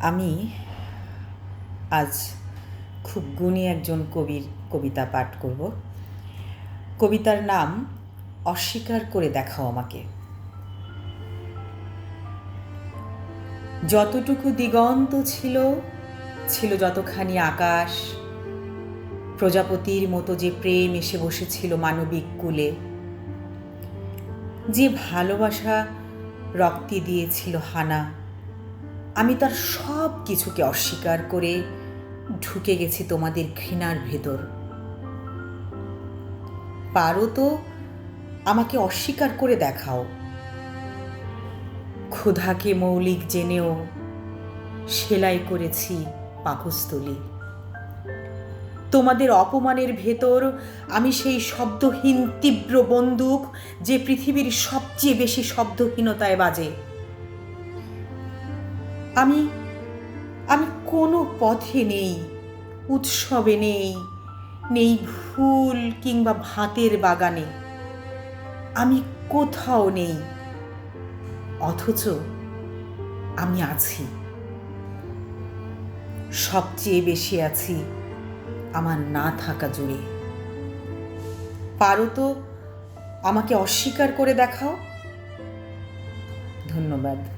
আমি আজ খুব গুণী একজন কবির কবিতা পাঠ করব। কবিতার নাম অস্বীকার করে দেখাও আমাকে। যতটুকু দিগন্ত ছিল যতখানি আকাশ, প্রজাপতির মতো যে প্রেম এসে বসেছিল মানবিক কুলে, যে ভালোবাসা রক্তে দিয়েছিল হানা, আমি তার সব কিছুকে অস্বীকার করে ঢুকে গেছি তোমাদের ঘৃণার ভেতর। পারো তো আমাকে অস্বীকার করে দেখাও। ক্ষুধাকে মৌলিক জেনেও সেলাই করেছি পাকস্থলী। তোমাদের অপমানের ভেতর আমি সেই শব্দহীন তীব্র বন্দুক, যে পৃথিবীর সবচেয়ে বেশি শব্দহীনতায় বাজে। আমি কোনো পথে নেই, উৎসবে নেই ফুল কিংবা ভাতের বাগানে। আমি কোথাও নেই, অথচ আমি আছি। সবচেয়ে বেশি আছি আমার না থাকা জুড়ে। পারো তো আমাকে অস্বীকার করে দেখাও। ধন্যবাদ।